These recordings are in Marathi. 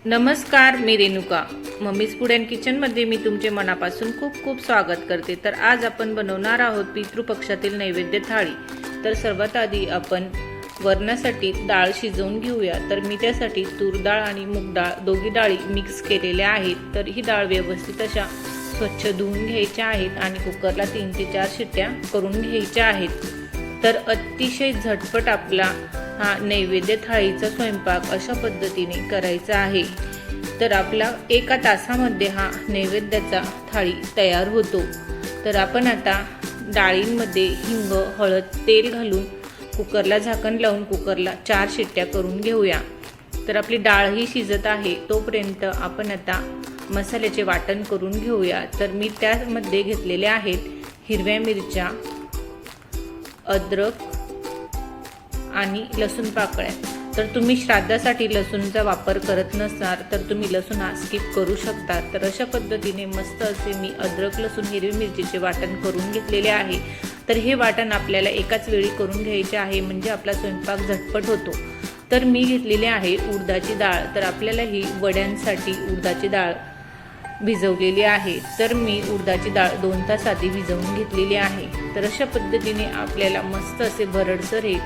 नमस्कार, मी रेणुका. मम्मीज फूड अँड किचनमध्ये मी तुमचे मनापासून खूप खूप स्वागत करते. तर आज आपण बनवणार आहोत पितृपक्षातील नैवेद्य थाळी. तर सर्वात आधी आपण वरणासाठी डाळ शिजवून घेऊया. तर मी त्यासाठी तूर डाळ आणि मूग डाळ दोघी डाळी मिक्स केलेल्या आहेत. तर ही डाळ व्यवस्थित अशा स्वच्छ धुवून घ्यायच्या आहेत आणि कुकरला 3 ते 4 शिट्ट्या करून घ्यायच्या आहेत. तर अतिशय झटपट आपला हा नैवेद्य थाळीचा स्वयंपाक अशा पद्धतीने करायचा आहे. तर आपला 1 तासामध्ये हा नैवेद्याचा थाळी तयार होतो. तर आपण आता डाळींमध्ये हिंग, हळद, तेल घालून कुकरला झाकण लावून कुकरला 4 शिट्ट्या करून घेऊया. तर आपली डाळ ही शिजत आहे तोपर्यंत आपण आता मसाल्याचे वाटण करून घेऊया. तर मी त्यामध्ये घेतलेले आहेत हिरव्या मिरच्या, अद्रक आणि लसूण पाकळ्या. तर तुम्ही श्राद्धासाठी लसूणचा वापर करत नसाल तर तुम्ही लसूण हा स्किप करू शकता. तर अशा पद्धतीने मस्त असे मी अद्रक, लसूण, हिरवी मिरचीचे वाटण करून घेतलेले आहे. तर हे वाटण आपल्याला एकाच वेळी करून घ्यायचे आहे म्हणजे आपला स्वयंपाक झटपट होतो. तर मी घेतलेली आहे उडदाची डाळ. तर आपल्याला ही वड्यांसाठी उडदाची डाळ भिजवलेली आहे. तर मी उडदाची डाळ 2 तास आधी भिजवून घेतलेली आहे. तर अशा पद्धतीने आपल्याला मस्त असे भरडसर हे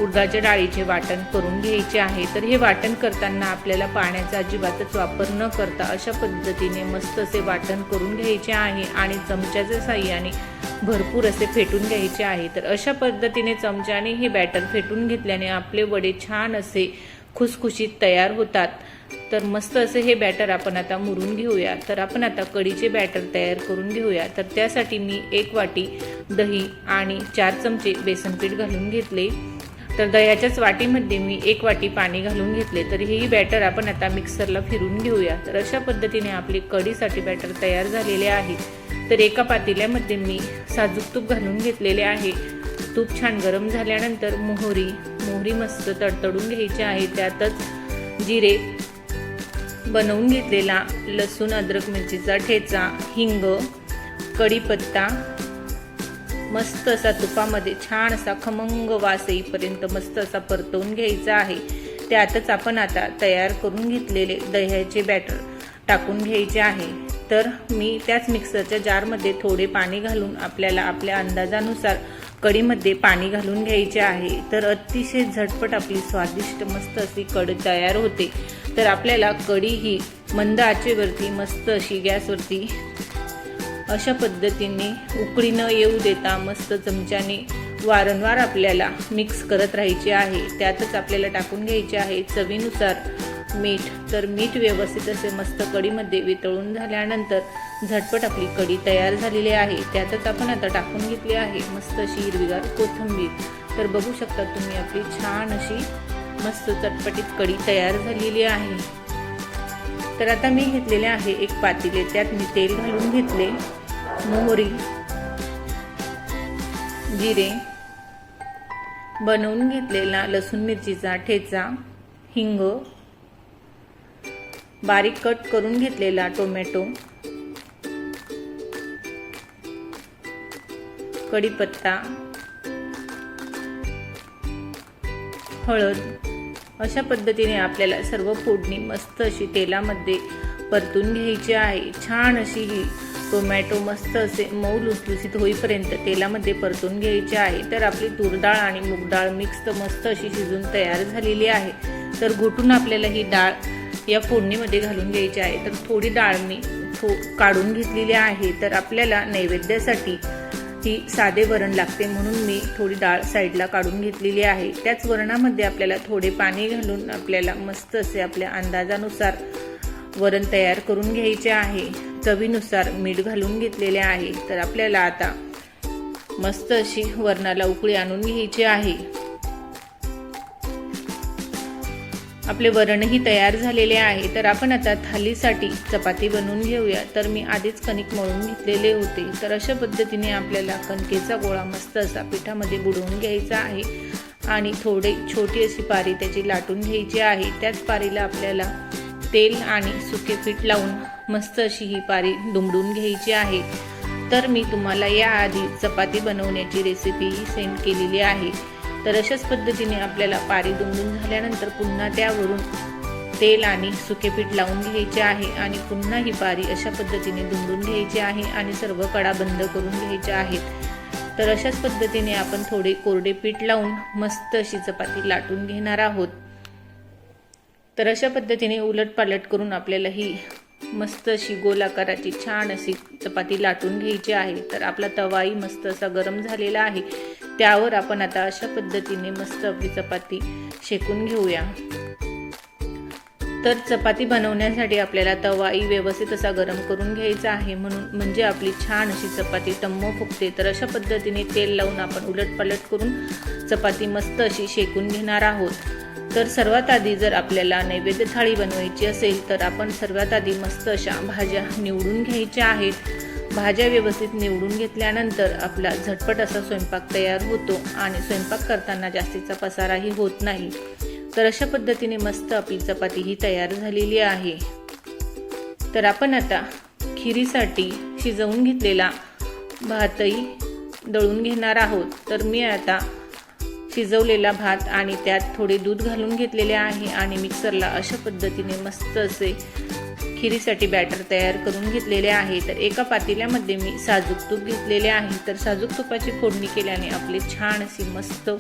उडदाच्या डाळीचे वाटण करून घ्यायचे आहे. तर हे वाटण करताना आपल्याला पाण्याचा अजिबातच वापर न करता अशा पद्धतीने मस्त असे वाटण करून घ्यायचे आहे आणि चमच्याच्या साहाय्याने भरपूर असे फेटून घ्यायचे आहे. तर अशा पद्धतीने चमच्याने हे बॅटर फेटून घेतल्याने आपले वडे छान असे खुसखुशीत तयार होतात. तर मस्त असे हे बॅटर आपण आता मुरून घेऊया. तर आपण आता कढीचे बॅटर तयार करून घेऊया. तर त्यासाठी मी 1 वाटी दही आणि 4 चमचे बेसन पीठ घालून घेतले. तर दह्याच्याच वाटीमध्ये मी 1 वाटी पाणी घालून घेतले. तर हे बॅटर आपण आता मिक्सरला फिरून घेऊया. तर अशा पद्धतीने आपली कढीसाठी बॅटर तयार झालेले आहे. तर एका पातेल्यामध्ये मी साजूक तूप घालून घेतलेले आहे. तूप छान गरम झाल्यानंतर मोहरी मस्त तडतडून घ्यायची आहे. त्यातच जिरे, बनवून घेतलेला लसूण, अद्रक, मिरचीचा ठेचा, हिंग, कढीपत्ता मस्त असा तुपामध्ये छान असा खमंग वास येईपर्यंत मस्त असा परतवून घ्यायचा आहे. त्यातच आपण आता तयार करून घेतलेले दह्याचे बॅटर टाकून घ्यायचे आहे. तर मी त्याच मिक्सरच्या जारमध्ये थोडे पाणी घालून आपल्याला आपल्या अंदाजानुसार कढीमध्ये पाणी घालून घ्यायचे आहे. तर अतिशय झटपट आपली स्वादिष्ट मस्त अशी कढी तयार होते. तर आपल्याला कढी ही मंद आचेवरती मस्त अशी गॅसवरती अशा पद्धतीने उकळी न येऊ देता मस्त चमच्याने वारंवार आपल्याला मिक्स करत राहायचे आहे. त्यातच आपल्याला टाकून घ्यायचे आहे चवीनुसार मीठ. तर मीठ व्यवस्थित असे मस्त कढीमध्ये वितळून झाल्यानंतर झटपट आपली कढी तयार झालेली आहे. त्यातच आपण आता टाकून घेतली आहे मस्त अशी हिरवीगार कोथिंबीर. तर बघू शकता तुम्ही आपली छान अशी मस्त चटपटीत कढी तयार झालेली आहे. तर आता मी घेतलेले आहे 1 पातेले. त्यात मी तेल घालून घेतले, मोहरी, जिरे, बनवून घेतलेला लसूण मिरचीचा ठेचा, हिंग, बारीक कट करून घेतलेला टोमॅटो, कढीपत्ता, हळद. अशा पद्धतीने आपल्याला सर्व फोडणी मस्त अशी तेलामध्ये परतून घ्यायची आहे. छान अशी ही टोमॅटो मस्त असे मऊ लुसलुसीत होईपर्यंत तेलामध्ये परतून घ्यायची आहे. तर आपली तूर डाळ आणि मूग डाळ मिक्स मस्त अशी शिजून तयार झालेली आहे. तर घोटून आपल्याला ही डाळ या फोडणीमध्ये घालून घ्यायची आहे. तर थोडी डाळ मी काढून घेतलेली आहे. तर आपल्याला नैवेद्यासाठी ही साधे वरण लागते म्हणून मी थोडी डाळ साईडला काढून घेतलेली आहे. त्याच वरणामध्ये आपल्याला थोडे पाणी घालून आपल्याला मस्त असे आपल्या अंदाजानुसार वरण तयार करून घ्यायचे आहे. चवीनुसार मीठ घालून घेतलेले आहे. तर आपल्याला आता मस्त अशी वरणाला उकळी आणून घ्यायची आहे. आपले वरणही तयार झालेले आहे. तर आपण आता थालीसाठी चपाती बनवून घेऊया. तर मी आधीच कणिक मळून घेतलेले होते. तर अशा पद्धतीने आपल्याला कणकेचा गोळा मस्त असा पिठामध्ये बुडवून घ्यायचा आहे आणि थोडी छोटी अशी पारी त्याची लाटून घ्यायची आहे. त्याच पारीला आपल्याला तेल आणि सुके पीठ लावून मस्त अशी ही पारी दुमडून घ्यायची आहे. तर मी तुम्हाला याआधी चपाती बनवण्याची रेसिपी सेंड केलेली आहे. तर अशाच पद्धतीने आपल्याला पारी दुमडून झाल्यानंतर पुन्हा त्यावरून तेल आणि सुके पीठ लावून घ्यायचे आहे आणि पुन्हा ही पारी अशा पद्धतीने दुमडून घ्यायची आहे आणि सर्व कडा बंद करून घ्यायच्या आहेत। तर अशाच पद्धतीने आपण थोडे कोरडे पीठ लावून मस्त अशी चपाती लाटून घेणार आहोत। तर अशा पद्धतीने उलटपालट करून आपल्याला ही मस्त अशी गोलाकाराची छान अशी चपाती लाटून घ्यायची आहे। तर आपला तवाही मस्त असा गरम झालेला आहे, त्यावर आपण आता अशा पद्धतीने मस्त आपली चपाती शेकून घेऊया। तर चपाती बनवण्यासाठी आपल्याला तवाही व्यवस्थित असा गरम करून घ्यायचा आहे, म्हणजे आपली छान अशी चपाती टम्म फुगते। तर अशा पद्धतीने तेल लावून आपण उलटपालट करून चपाती मस्त अशी शेकून घेणार आहोत। तर सर्वात आधी जर आपल्याला नैवेद्य थाळी बनवायची असेल तर आपण सर्वात आधी मस्त अशा भाज्या निवडून घ्यायच्या आहेत। भाज्या व्यवस्थित निवडून घेतल्यानंतर आपला झटपट असा स्वयंपाक तयार होतो आणि स्वयंपाक करताना जास्तीचा पसाराही होत नाही। तर अशा पद्धतीने मस्त आपली चपाती ही तयार झालेली आहे। तर आपण आता खिरीसाठी शिजवून घेतलेला भातही दळून घेणार आहोत। तर मी आता शिजवलेला भात आणि त्यात थोडे दूध घालून घेतलेले आहे आणि मिक्सरला अशा पद्धतीने मस्त असे खिरीसाठी बॅटर तयार करून घेतलेले आहे। तर एका पातेल्यामध्ये मी साजूक तूप घेतलेले आहे। तर साजूक तुपाची फोडणी केल्याने आपले छान अशी मस्त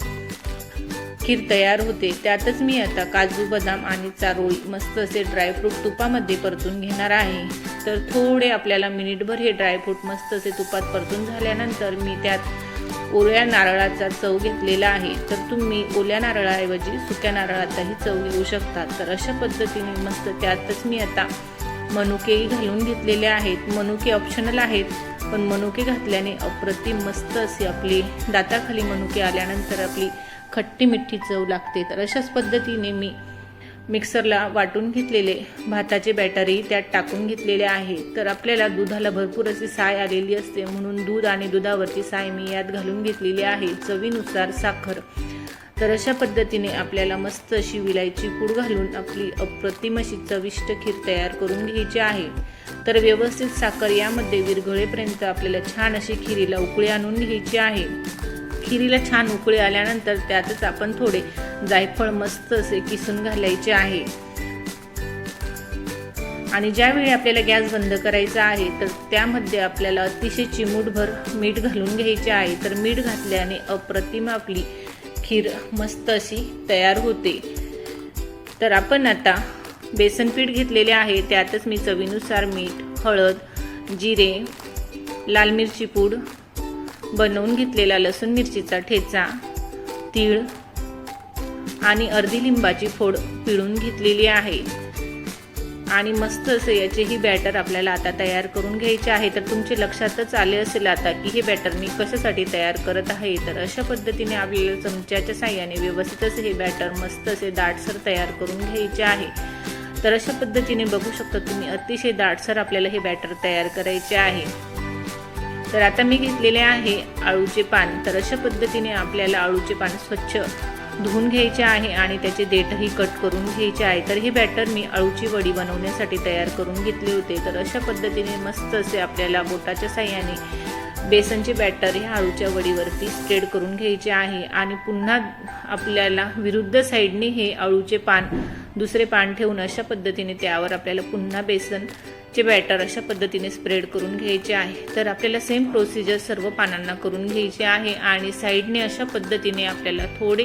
खीर तयार होते। त्यातच मी आता काजू, बदाम आणि चारोळी मस्त असे ड्रायफ्रूट तुपामध्ये परतून घेणार आहे। तर थोडे आपल्याला मिनिटभर हे ड्रायफ्रूट मस्त असे तुपात परतून झाल्यानंतर मी त्यात ओल्या नारळाचा चव घेतलेला आहे। तर तुम्ही ओल्या नारळाऐवजी सुक्या नारळाचाही चव घेऊ शकता। तर अशा पद्धतीने मस्त त्यातच मी आता मनुकेही घालून घेतलेले आहेत। मनुके ऑप्शनल आहेत, पण मनुके घातल्याने अप्रतिम मस्त अशी आपली दाताखाली मनुके आल्यानंतर आपली खट्टी मिठी चव लागते। तर अशाच पद्धतीने मी मिक्सरला वाटून घेतलेले भाताचे बॅटरही त्यात टाकून घेतलेले आहे। तर आपल्याला दुधाला भरपूर अशी साय आलेली असते, म्हणून दूध आणि दुधावरची साय मी यात घालून घेतलेली आहे। चवीनुसार साखर। तर अशा पद्धतीने आपल्याला मस्त अशी विलायची पूड घालून आपली अप्रतिम अशी चविष्ट खीर तयार करून घ्यायची आहे। तर व्यवस्थित साखर यामध्ये विरघळेपर्यंत आपल्याला छान अशी खिरीला उकळी आणून घ्यायची आहे। खिरीला छान उकळी आल्यानंतर त्यातच आपण थोडे जायफळ मस्त असे किसून घालायचे आहे। आणि ज्यावेळी आपल्याला गॅस बंद करायचा आहे तर त्यामध्ये आपल्याला अतिशय चिमूटभर मीठ घालून घ्यायचे आहे। तर मीठ घातल्याने अप्रतिम आपली खीर मस्त अशी तयार होते। तर आपण आता बेसन पीठ घेतलेले आहे, त्यातच मी चवीनुसार मीठ, हळद, जिरे, लाल मिरची पूड, बनवून घेतलेला लसूण मिरचीचा ठेचा, तीळ आणि अर्धी लिंबाची फोड पिळून घेतलेली आहे। आणि मस्त असे याचेही बॅटर आपल्याला आता तयार करून घ्यायचे आहे। तर तुमच्या लक्षातच आले असेल आता की हे बॅटर मी कशासाठी तयार करत आहे। तर अशा पद्धतीने आपल्याला चमच्याच्या साहाय्याने व्यवस्थित असे हे बॅटर मस्त असे दाटसर तयार करून घ्यायचे आहे। तर अशा पद्धतीने बघू शकता तुम्ही अतिशय दाटसर आपल्याला हे बॅटर तयार करायचे आहे। तर आता मी घेतलेले आहे आळूचे पान। तर अशा पद्धतीने आपल्याला आळूचे पान स्वच्छ धुवून घ्यायचे आहे आणि त्याचे देठही कट करून घ्यायचे आहे। तर हे बॅटर मी आळूची वडी बनवण्यासाठी तयार करून घेतले होते। तर अशा पद्धतीने मस्त असे आपल्याला बोटाच्या साहाय्याने बेसनचे बॅटर ह्या आळूच्या वडीवरती स्प्रेड करून घ्यायचे आहे आणि पुन्हा आपल्याला विरुद्ध साईडने हे आळूचे पान दुसरे पान ठेवून अशा पद्धतीने त्यावर आपल्याला पुन्हा बेसनचे बॅटर अशा पद्धतीने स्प्रेड करून घ्यायचे आहे। तर आपल्याला सेम प्रोसिजर सर्व पानांना करून घ्यायचे आहे आणि साईडने अशा पद्धतीने आपल्याला थोडे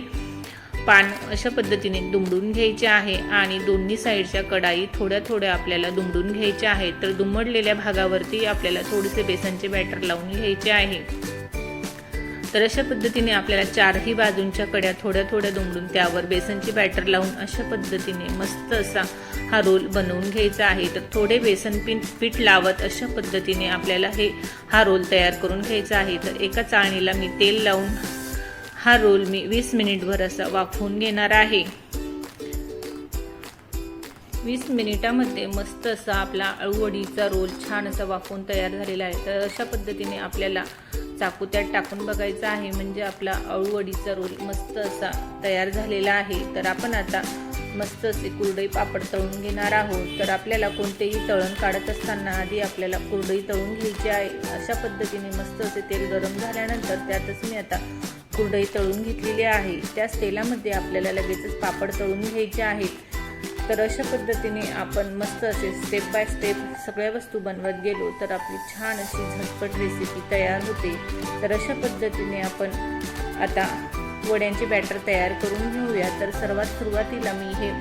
पान अशा पद्धतीने दुमडून घ्यायचे आहे आणि दोन्ही साईडच्या कडाई थोड्या थोड्या आपल्याला दुमडून घ्यायच्या आहेत। तर दुमडलेल्या भागावरती आपल्याला थोडेसे बेसनचे बॅटर लावून घ्यायचे आहे। तर अशा पद्धतीने आपल्याला चारही बाजूंच्या कड्या थोड्या थोड्या दुमडून त्यावर बेसनची बॅटर लावून अशा पद्धतीने मस्त असा हा रोल बनवून घ्यायचा आहे। तर थोडे बेसन पीठ लावत अशा पद्धतीने आपल्याला हा रोल तयार करून घ्यायचा आहे। तर एका चाळणीला मी तेल लावून हा रोल मी 20 मिनिटभर असा वाफवून घेणार आहे। 20 मिनिटामध्ये मस्त असा आपला अळूवडीचा रोल छान असा वाफवून तयार झालेला आहे। तर अशा पद्धतीने आपल्याला चाकू त्यात टाकून बघायचा आहे, म्हणजे आपला अळूवडीचा रोल मस्त असा तयार झालेला आहे। तर आपण आता मस्त असे कुरडई पापड तळून घेणार आहोत। तर आपल्याला कोणतेही तळण काढत असताना आधी आपल्याला कुरडई तळून घ्यायची आहे। अशा पद्धतीने मस्त असे तेल गरम झाल्यानंतर त्यातच मी आता कुरडई तळून घेतलेली आहे। त्याच तेलामध्ये आपल्याला लगेचच पापड तळून घ्यायचे आहेत। तर अशा पद्धतीने आपण मस्त असे स्टेप बाय स्टेप सगळ्या वस्तू बनवत गेलो तर आपली छान अशी झटपट रेसिपी तयार होते। तर अशा पद्धतीने आपण आता वड्यांचे बॅटर तयार करून घेऊया। तर सर्वात सुरुवातीला मी हे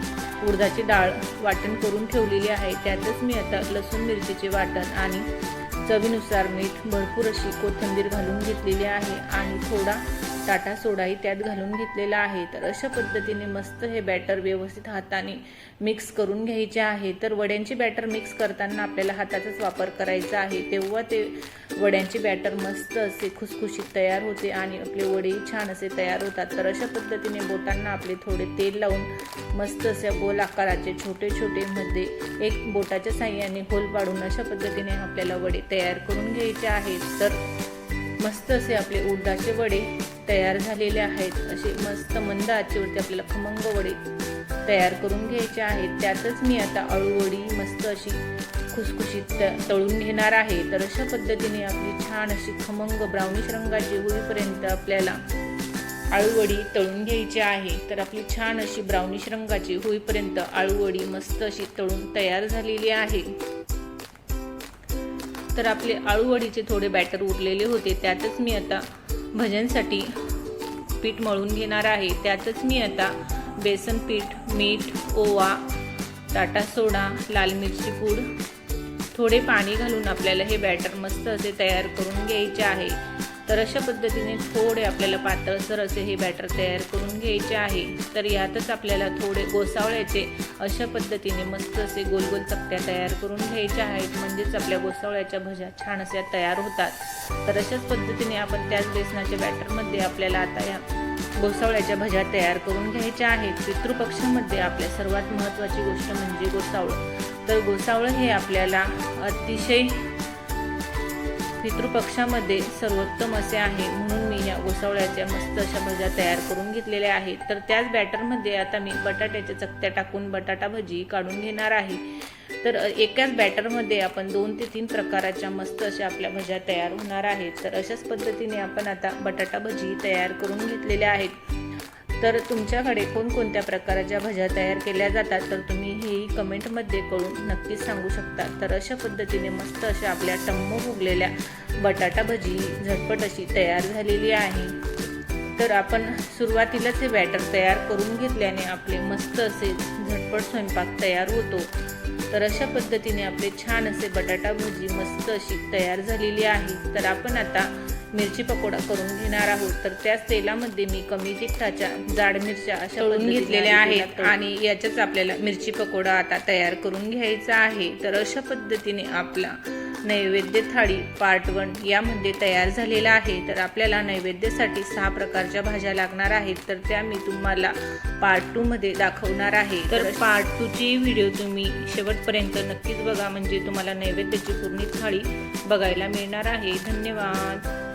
उडदाची डाळ वाटण करून ठेवलेली आहे, त्यातच मी आता लसूण मिरचीचे वाटण आणि चवीनुसार मीठ, भरपूर अशी कोथिंबीर घालून घेतलेली आहे आणि थोडा टाटा सोडाही त्यात घालून घेतलेला आहे। तर अशा पद्धतीने मस्त हे बॅटर व्यवस्थित हाताने मिक्स करून घ्यायचे आहे। तर वड्यांचे बॅटर मिक्स करताना आपल्याला हाताचाच वापर करायचा आहे, तेव्हा ते वड्यांचे बॅटर मस्त असे खुसखुशीत तयार होते आणि आपले वडे छान असे तयार होतात। तर अशा पद्धतीने बोटांना आपले थोडे तेल लावून मस्त असे गोल आकाराचे छोटे छोटे मध्ये एक बोटाच्या साहाय्याने होल पाडून अशा पद्धतीने आपल्याला वडे तयार करून घ्यायचे आहेत। तर मस्त असे आपले उडदाचे वडे तयार झालेले आहेत। असे मस्त मंद आचेवरती आपल्याला खमंग वडे तयार करून घ्यायचे आहेत। त्यातच मी आता अळूवडी मस्त अशी खुसखुशीत तळून घेणार आहे। तर अशा पद्धतीने आपली छान अशी खमंग ब्राउनिश रंगाची होईपर्यंत आपल्याला अळूवडी तळून घ्यायची आहे। तर आपली छान अशी ब्राउनिश रंगाची होईपर्यंत अळूवडी मस्त अशी तळून तयार झालेली आहे। तर आपले अळूवडीचे थोडे बॅटर उरलेले होते, त्यातच मी आता भज्यांसाठी पीठ मळून घेणार आहे। त्यातच मी आता बेसन पीठ, मीठ, ओवा, टाटा सोडा, लाल मिरची पूड, थोडे पाणी घालून आपल्याला हे बॅटर मस्त असे तयार करून घ्यायचे आहे। तर अशा पद्धतीने थोडे आपल्याला पातळसर असे हे बॅटर तयार करून घ्यायचे आहे। तर यातच आपल्याला थोडे गोसावळ्याचे अशा पद्धतीने मस्त असे गोल गोल चकत्या तयार करून घ्यायच्या आहेत, म्हणजेच आपल्या गोसावळ्याच्या भज्या छान अशा तयार होतात। तर अशाच पद्धतीने आपण त्याच बेसनाच्या बॅटरमध्ये आपल्याला आता या गोसावळ्याच्या भज्या तयार करून घ्यायच्या आहेत। पितृपक्षामध्ये आपल्या सर्वात महत्त्वाची गोष्ट म्हणजे गोसावळं। तर गोसावळं हे आपल्याला अतिशय पितृपक्षामध्ये सर्वोत्तम असे आहे, म्हणून मी या गोसावळ्याच्या मस्त अशा भज्या तयार करून घेतलेल्या आहेत। तर त्याच बॅटरमध्ये आता मी बटाट्याच्या चकत्या टाकून बटाटा भजी काढून घेणार आहे। तर एकाच बॅटरमध्ये आपण 2 ते 3 प्रकाराच्या मस्त अशा आपल्या भज्या तयार होणार आहेत। तर अशाच पद्धतीने आपण आता बटाटा भजी तयार करून घेतलेल्या आहेत। तर तुमच्याकडे कोणकोणत्या प्रकारच्या भज्या तयार केल्या जातात तर तुम्ही हेही कमेंटमध्ये कळून नक्कीच सांगू शकता। तर अशा पद्धतीने मस्त अशा आपल्या टम्म फुगलेल्या बटाटा भजी झटपट अशी तयार झालेली आहे। तर आपण सुरुवातीलाच हे बॅटर तयार करून घेतल्याने आपले मस्त असे झटपट स्वयंपाक तयार होतो। तर अशा पद्धतीने आपले छान असे बटाटा भजी मस्त अशी तयार झालेली आहे। तर आपण आता मिरची पकोडा करून घेणार आहोत। तर त्याच तेलामध्ये मी कमी तिखटाच्या जाड मिरच्या अशा तळून घेतलेल्या आहेत आणि याच्याच आपल्याला मिरची पकोडा आता तयार करून घ्यायचा आहे। तर अशा पद्धतीने आपला नैवेद्य थाळी पार्ट 1 यामध्ये तयार झालेला आहे। तर आपल्याला नैवेद्यासाठी 6 प्रकारच्या भाज्या लागणार आहेत, तर त्या मी तुम्हाला पार्ट 2 मध्ये दाखवणार आहे। तर पार्ट 2 ची व्हिडिओ तुम्ही शेवटपर्यंत नक्कीच बघा, म्हणजे तुम्हाला नैवेद्याची पूर्ण थाळी बघायला मिळणार आहे। धन्यवाद।